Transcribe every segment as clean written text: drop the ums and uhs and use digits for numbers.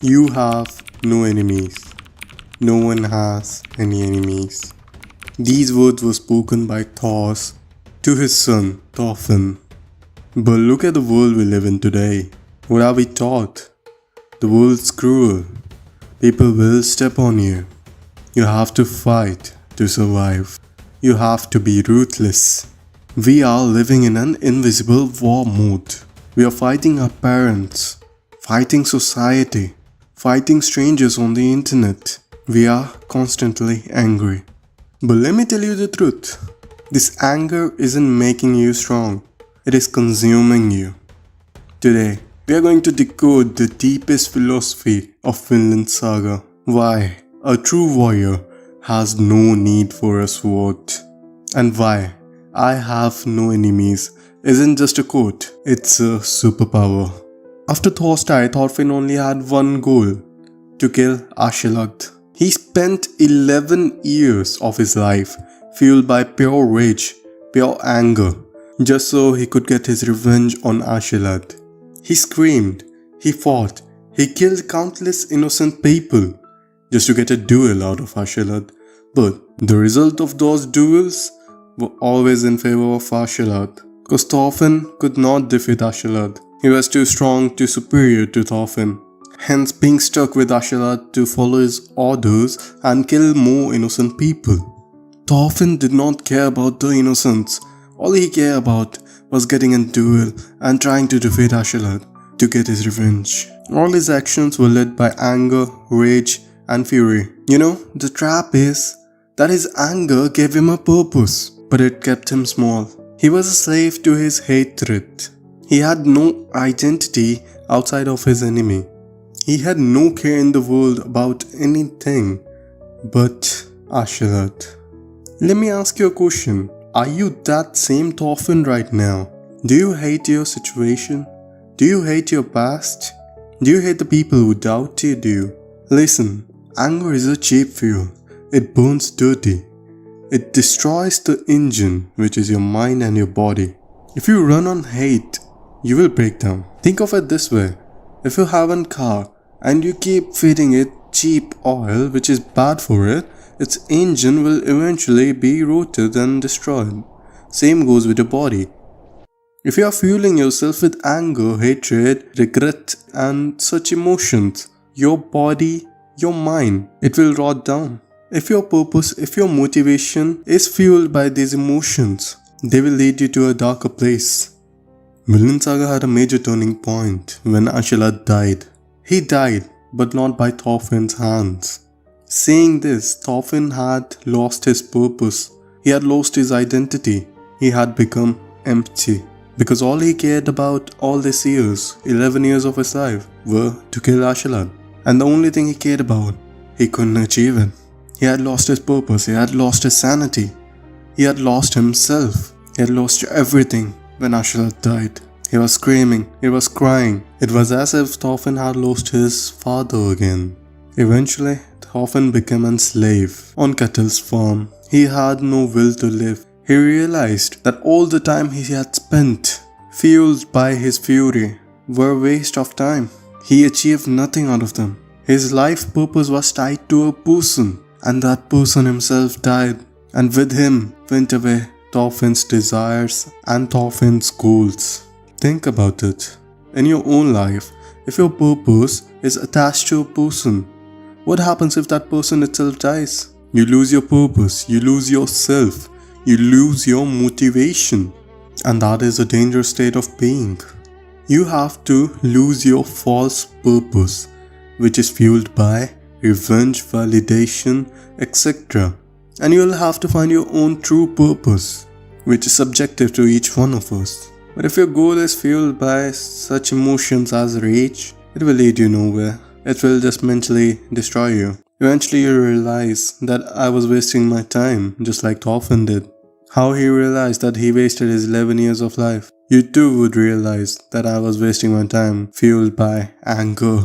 You have no enemies. No one has any enemies. These words were spoken by Thors to his son Thorfinn. But look at the world we live in today. What are we taught? The world's cruel. People will step on you. You have to fight to survive. You have to be ruthless. We are living in an invisible war mode. We are fighting our parents, fighting society, fighting strangers on the internet. We are constantly angry. But let me tell you the truth. This anger isn't making you strong. It is consuming you. Today, we are going to decode the deepest philosophy of Vinland Saga. Why a true warrior has no need for a sword. And why I have no enemies isn't just a quote, it's a superpower. After Thors died, Thorfinn only had one goal: to kill Askeladd. He spent 11 years of his life fueled by pure rage, pure anger, just so he could get his revenge on Askeladd. He screamed, he fought, he killed countless innocent people just to get a duel out of Askeladd. But the result of those duels were always in favor of Askeladd, because Thorfinn could not defeat Askeladd. He was too strong, too superior to Thorfinn. Hence being stuck with Askeladd to follow his orders and kill more innocent people. Thorfinn did not care about the innocents. All he cared about was getting a duel and trying to defeat Askeladd to get his revenge. All his actions were led by anger, rage and fury. The trap is that his anger gave him a purpose, but it kept him small. He was a slave to his hatred. He had no identity outside of his enemy. He had no care in the world about anything but Askeladd. Let me ask you a question. Are you that same Thorfinn right now? Do you hate your situation? Do you hate your past? Do you hate the people who doubted you? Listen, anger is a cheap fuel. It burns dirty. It destroys the engine, which is your mind and your body. If you run on hate, you will break down. Think of it this way. If you have a car and you keep feeding it cheap oil, which is bad for it, its engine will eventually be rotted and destroyed. Same goes with your body. If you are fueling yourself with anger, hatred, regret and such emotions, your body, your mind, it will rot down. If your purpose, if your motivation is fueled by these emotions, they will lead you to a darker place. Vinland Saga had a major turning point when Askeladd died. He died, but not by Thorfinn's hands. Saying this, Thorfinn had lost his purpose. He had lost his identity. He had become empty. Because all he cared about all these years, 11 years of his life, were to kill Askeladd. And the only thing he cared about, he couldn't achieve it. He had lost his purpose. He had lost his sanity. He had lost himself. He had lost everything when Askeladd died. He was screaming. He was crying. It was as if Thorfinn had lost his father again. Eventually, Thorfinn became a slave on Ketil's farm. He had no will to live. He realized that all the time he had spent, fueled by his fury, were a waste of time. He achieved nothing out of them. His life purpose was tied to a person, and that person himself died. And with him went away Thorfinn's desires and Thorfinn's goals. Think about it. In your own life, if your purpose is attached to a person, what happens if that person itself dies? You lose your purpose, you lose yourself, you lose your motivation. And that is a dangerous state of being. You have to lose your false purpose, which is fueled by revenge, validation, etc. And you will have to find your own true purpose, which is subjective to each one of us. But if your goal is fueled by such emotions as rage, it will lead you nowhere. It will just mentally destroy you. Eventually you realize that I was wasting my time, just like Thorfinn did. How he realized that he wasted his 11 years of life. You too would realize that I was wasting my time, fueled by anger.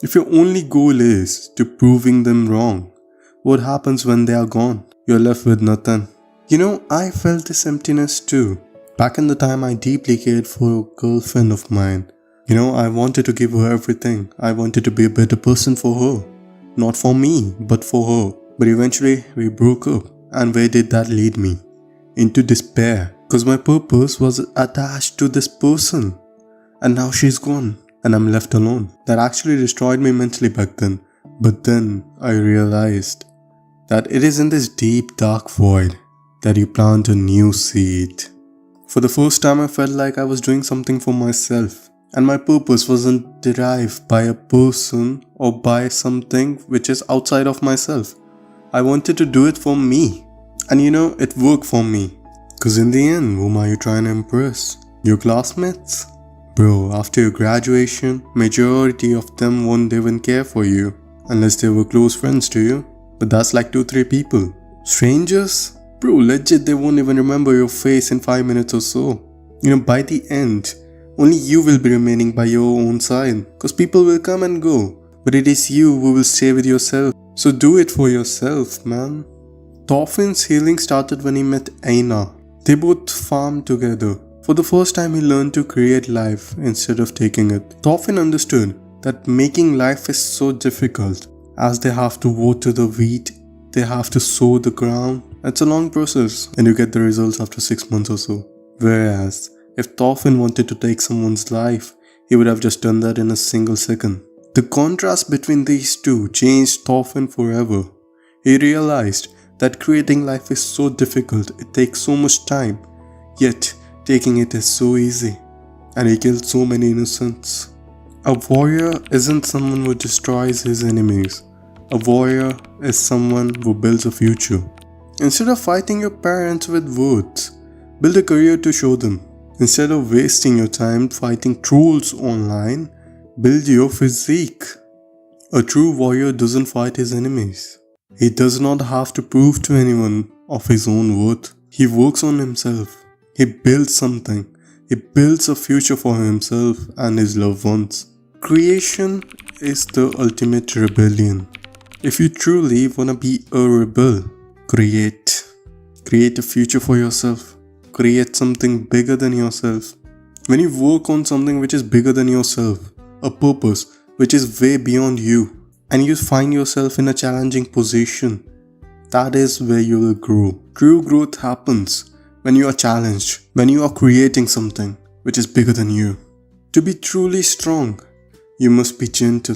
If your only goal is to proving them wrong, what happens when they are gone? You're left with nothing. I felt this emptiness too. Back in the time I deeply cared for a girlfriend of mine. I wanted to give her everything. I wanted to be a better person for her. Not for me, but for her. But eventually, we broke up. And where did that lead me? Into despair. Because my purpose was attached to this person. And now she's gone. And I'm left alone. That actually destroyed me mentally back then. But then I realized that it is in this deep dark void that you plant a new seed. For the first time I felt like I was doing something for myself. And my purpose wasn't derived by a person or by something which is outside of myself. I wanted to do it for me. And it worked for me. Cause in the end, whom are you trying to impress? Your classmates? Bro, after your graduation, majority of them won't even care for you. Unless they were close friends to you. But that's like 2-3 people. Strangers? Bro, legit they won't even remember your face in 5 minutes or so. By the end, only you will be remaining by your own side. Cause people will come and go. But it is you who will stay with yourself. So do it for yourself, man. Thorfinn's healing started when he met Einar. They both farmed together. For the first time he learned to create life instead of taking it. Thorfinn understood that making life is so difficult. As they have to water the wheat, they have to sow the ground. It's a long process and you get the results after 6 months or so. Whereas, if Thorfinn wanted to take someone's life, he would have just done that in a single second. The contrast between these two changed Thorfinn forever. He realized that creating life is so difficult, it takes so much time, yet taking it is so easy. And he killed so many innocents. A warrior isn't someone who destroys his enemies. A warrior is someone who builds a future. Instead of fighting your parents with words, build a career to show them. Instead of wasting your time fighting trolls online, build your physique. A true warrior doesn't fight his enemies. He does not have to prove to anyone of his own worth. He works on himself. He builds something. He builds a future for himself and his loved ones. Creation is the ultimate rebellion. If you truly wanna be a rebel, create a future for yourself. Create something bigger than yourself. When you work on something which is bigger than yourself, a purpose which is way beyond you, and you find yourself in a challenging position, that is where you will grow. True growth happens when you are challenged, when you are creating something which is bigger than you. To be truly strong, you must be gentle.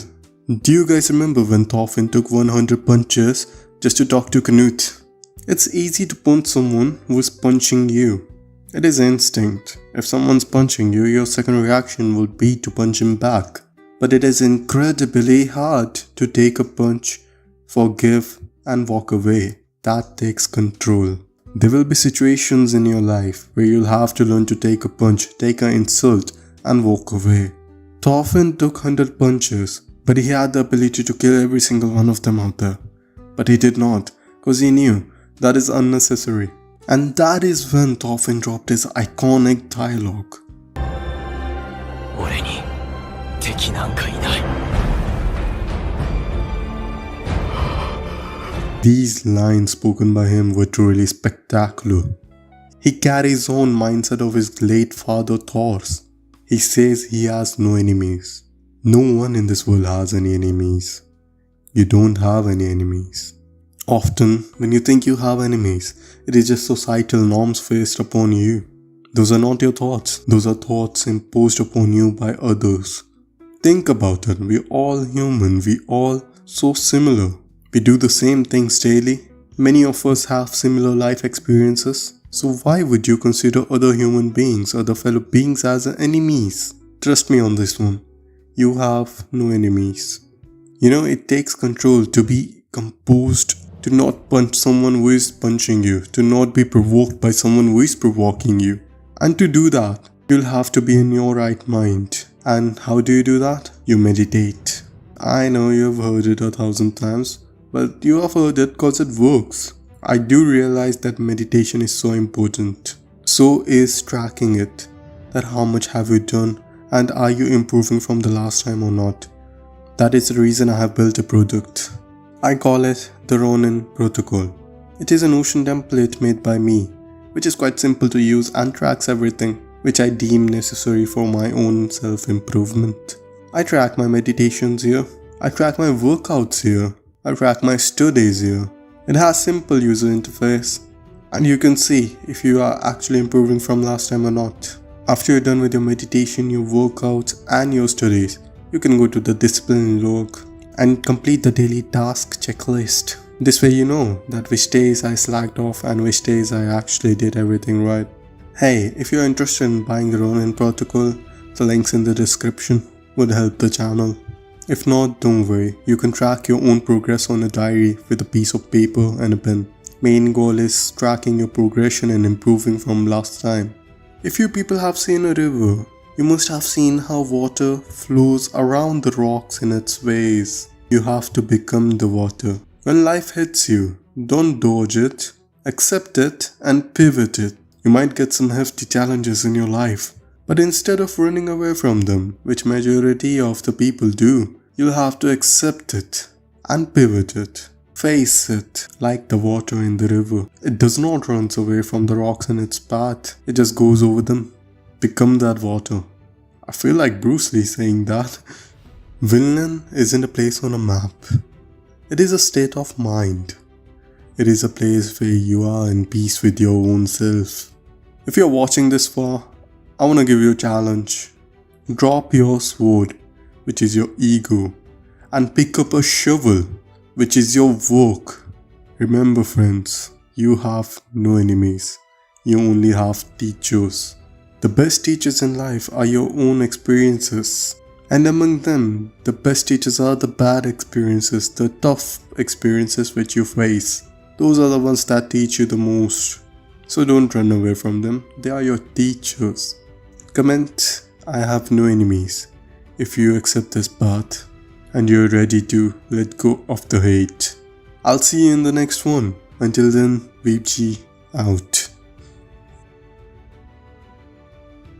Do you guys remember when Thorfinn took 100 punches just to talk to Knut? It's easy to punch someone who is punching you. It is instinct. If someone's punching you, your second reaction will be to punch him back. But it is incredibly hard to take a punch, forgive and walk away. That takes control. There will be situations in your life where you'll have to learn to take a punch, take an insult and walk away. Thorfinn took 100 punches, but he had the ability to kill every single one of them out there. But he did not, because he knew that is unnecessary. And that is when Thorfinn dropped his iconic dialogue. These lines spoken by him were truly spectacular. He carries on mindset of his late father Thors. He says he has no enemies. No one in this world has any enemies. You don't have any enemies. Often, when you think you have enemies, it is just societal norms faced upon you. Those are not your thoughts. Those are thoughts imposed upon you by others. Think about it. We're all human. We're all so similar. We do the same things daily. Many of us have similar life experiences. So why would you consider other human beings, other fellow beings as enemies? Trust me on this one. You have no enemies. It takes control to be composed, to not punch someone who is punching you, to not be provoked by someone who is provoking you. And to do that, you'll have to be in your right mind. And how do you do that? You meditate. I know you've heard it 1,000 times, but you have heard it because it works. I do realize that meditation is so important. So is tracking it. That how much have you done and are you improving from the last time or not? That is the reason I have built a product. I call it the Ronin protocol. It is a Notion template made by me, which is quite simple to use and tracks everything. which I deem necessary for my own self-improvement. I track my meditations here. I track my workouts here. I track my studies here. It has simple user interface, and you can see if you are actually improving from last time or not. After you're done with your meditation, your workouts and your studies, you can go to the discipline log and complete the daily task checklist. This way you know that which days I slacked off and which days I actually did everything right. Hey, if you're interested in buying the Ronin protocol, the links in the description would help the channel. If not, don't worry, you can track your own progress on a diary with a piece of paper and a pen. Main goal is tracking your progression and improving from last time. If you people have seen a river, you must have seen how water flows around the rocks in its ways. You have to become the water. When life hits you, don't dodge it, accept it and pivot it. You might get some hefty challenges in your life, but instead of running away from them, which majority of the people do, you'll have to accept it and pivot it. Face it like the water in the river. It does not run away from the rocks in its path, it just goes over them. Become that water. I feel like Bruce Lee saying that. Vinland isn't a place on a map. It is a state of mind. It is a place where you are in peace with your own self. If you're watching this far, I want to give you a challenge. Drop your sword, which is your ego, and pick up a shovel, which is your work. Remember friends, you have no enemies. You only have teachers. The best teachers in life are your own experiences. And among them, the best teachers are the bad experiences, the tough experiences which you face. Those are the ones that teach you the most. So don't run away from them, they are your teachers. Comment, I have no enemies, if you accept this path and you're ready to let go of the hate. I'll see you in the next one. Until then, VG out.